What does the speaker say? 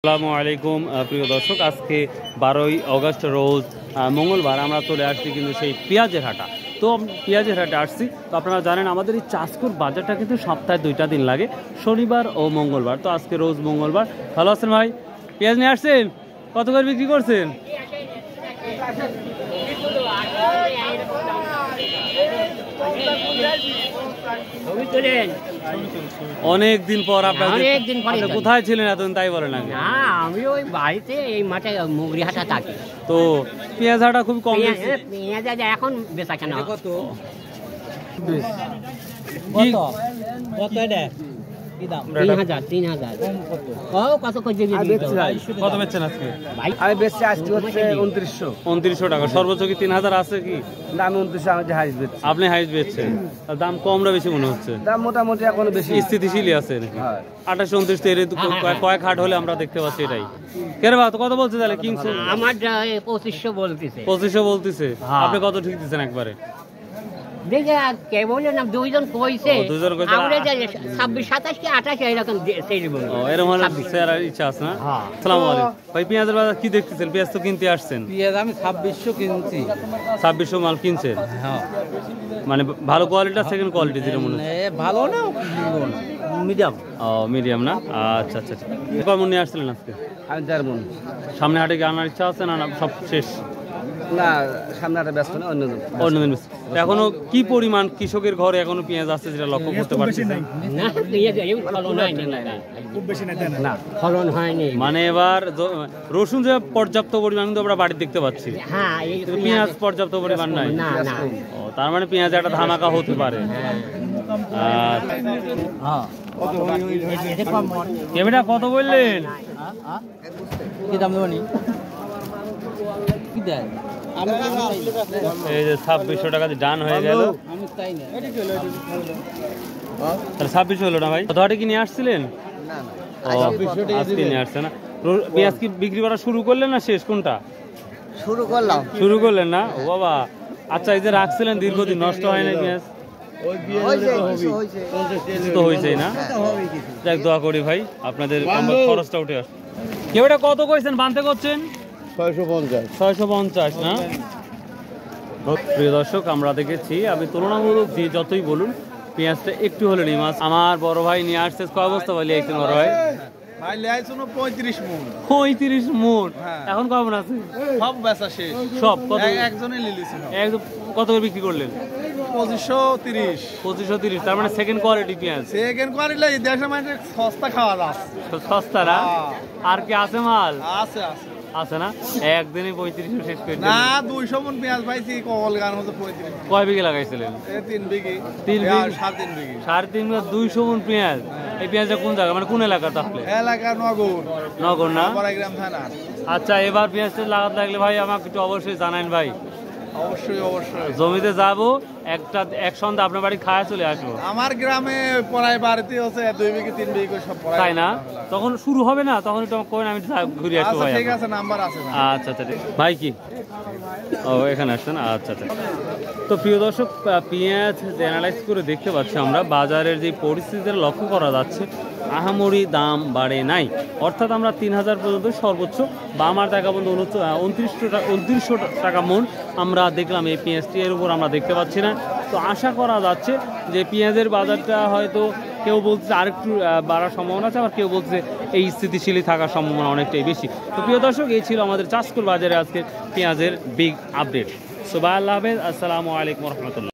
আসসালামু আলাইকুম প্রিয় দর্শক, আজকে 12ই অগস্ট রোজ মঙ্গলবার আমরা চলে আসছি কিন্তু সেই পেঁয়াজের হাটা। তো পেঁয়াজের হাটে আসছি। তো আপনারা জানেন আমাদের এই চাষকুর বাজারটা কিন্তু সপ্তাহে 2টা দিন লাগে, শনিবার ও মঙ্গলবার। তো আজকে রোজ মঙ্গলবার। ভালো আছেন ভাই? পেঁয়াজ নিয়ে আসছেন? কত করে বিক্রি করছেন? অনেক দিন পর আপনারা কোথায় ছিলেন এতদিন তাই বলেন? আগে আমি ওই বাড়িতে এই মাঠে মুগরি হাটা থাকি। তো পেঁয়াজ হাটা খুব কম, পেঁয়াজ এখন বেচা কেনা কত টাকা সর্বোচ্চ কি 3000 আছে কি? আপনি হাইস্ট বেচছেন, দাম কমরা বেশি মনে হচ্ছে? দাম মোটামুটি এখন বেশি স্থিতিশীলই আছে নাকি? 28-29 কয়েক হাট হলে আমরা দেখতে পাচ্ছি এটাই। কেন বা কত বলছে তাহলে? কিংসু আমার 2500 বলতেছে। 2500 বলতেছে, আপনি কত ঠিক দিচ্ছেন একবারে? দেখে কে বলে না, দুইজন কইছে, আমরা 26-27 কি 28 এরকম সেই বলবো। এরকম হলে স্যার ইচ্ছা আছে না? আসসালামু আলাইকুম ভাই, পেঁয়াজের বাজার কি দেখতেছেন? পেঁয়াজ তো কিনতে আসছেন। পেঁয়াজ আমি 2600 কিনছি। 2600 মাল কিনছেন? হ্যাঁ। মানে ভালো কোয়ালিটি, সেকেন্ড কোয়ালিটি যেটা মনে হচ্ছে? ভালো না, মিডিয়াম। ও মিডিয়াম না, আচ্ছা আচ্ছা। কয় মন নিয়ে আসছিলেন আজকে? আমি 4 মন। সামনে হাটে কি আনার ইচ্ছা আছে না সব শেষ? না, সামনে হাটে ব্যস্ত না, অন্যদিন। এখনো কি পরিমাণ কৃষকের ঘরে এখনো পেঁয়াজ আছে যেটা লক্ষ্য করতে পারছি না? ফলন হয়নি। মানে এবার রসুন যে পর্যাপ্ত পরিমাণ কিন্তু আমরা বাড়ি দেখতে পাচ্ছি, পেঁয়াজ পর্যাপ্ত পরিমাণ নাই। তার মানে পেঁয়াজ একটা ধামাকা হতে পারে। কেমিটা কত বললেন? কি দাম দেবনি? এই যে 2600 টাকা ডান হয়ে গেল। 2600 হলো না ভাই? কত হাটে কি নিয়ে আসছিলেন? আজকে নিয়ে আসছে না। পেঁয়াজ কি বিক্রি করা শুরু করলেন না শেষ? কোনটা শুরু করলেন না? ও বাবা, আচ্ছা। এই যে রাখছিলেন দীর্ঘদিন, নষ্ট হয় না পেঁয়াজ? তো হয়েছে না? যাক, দোয়া করি ভাই আপনাদের খরচটা উঠে আসে। কেউ এটা কত কইছেন বানতে করছেন? 650 না? প্রিয় দর্শক, আমরা দেখেছি আমি তুলনামূলক যে যতই বলুন পেঁয়াজটা একটু হলে নেই মাছ। আমার বড় ভাই নিয়ে আসছে কয় বস্তা বলি? একদিন বড় ভাই 35 মন। এখন কেমন আছে? সব বেচা শেষ। সব কত? কত করে বিক্রি করলেন? 2530। তার মানে সেকেন্ড কোয়ালিটি পেঁয়াজ। সেকেন্ড কোয়ালিটি দেশের মানে সস্তা খাওয়া যাচ্ছে। সস্তা না? আর কি আছে মাল? আছে আছে না? একদিনে 3500 শেষ করে না, 200 মন পেঁয়াজ পাইছি। কল গান হচ্ছে 35। কয় বিঘে লাগাইছিলেন? 3 বিঘে। 3 বিঘে 3.5 বিঘে। 3.5 200 মন পেঁয়াজ। এই পেঁয়াজটা কোন জায়গা, মানে কোন এলাকা? তাহলে এলাকা নগর না? বড়াইগ্রাম থানা। আচ্ছা, এবার পেঁয়াজটা লাগাতে লাগলে ভাই আমাকে একটু অবশ্যই জানান ভাই। অবশ্যই। জমিতে যাবো, এক সন্ধ্যা আপনার বাড়ি খায়া চলে আসবো। আমার গ্রামে পড়ায় বাড়িতে হচ্ছে 2 বিঘে 3 বিঘে করে সব পড়ায়। তাই না? তখন শুরু হবে না? তখন একটু কোন আমি ঘুরে আসবো ভাই। ঠিক আছে, নাম্বার আছে। আচ্ছা আচ্ছা ভাই, কি ও এখানে আসছেন? আচ্ছা আচ্ছা। তো প্রিয় দর্শক, পেঁয়াজ অ্যানালাইজ করে দেখতে পাচ্ছি আমরা বাজারের যে পরিস্থিতিটা লক্ষ্য করা যাচ্ছে, আহামরি দাম বাড়ে নাই। অর্থাৎ আমরা 3000 পর্যন্ত সর্বোচ্চ বা আমার টাকা পর্যন্ত 2900 টাকা মন আমরা দেখলাম এই পেঁয়াজটি। এর উপর আমরা দেখতে পাচ্ছি না। তো আশা করা যাচ্ছে যে পেঁয়াজের বাজারটা হয়তো কেউ বলছে আরেকটু বাড়ার সম্ভাবনা আছে, আবার কেউ বলছে এই স্থিতিশীলই থাকার সম্ভাবনা অনেকটাই বেশি। তো প্রিয় দর্শক, এই ছিল আমাদের চাষকুল বাজারে আজকে পেঁয়াজের বিগ আপডেট। সো বাই, আল্লাহ হাফেজ, আসসালামু আলাইকুম রহমতুল্লাহ।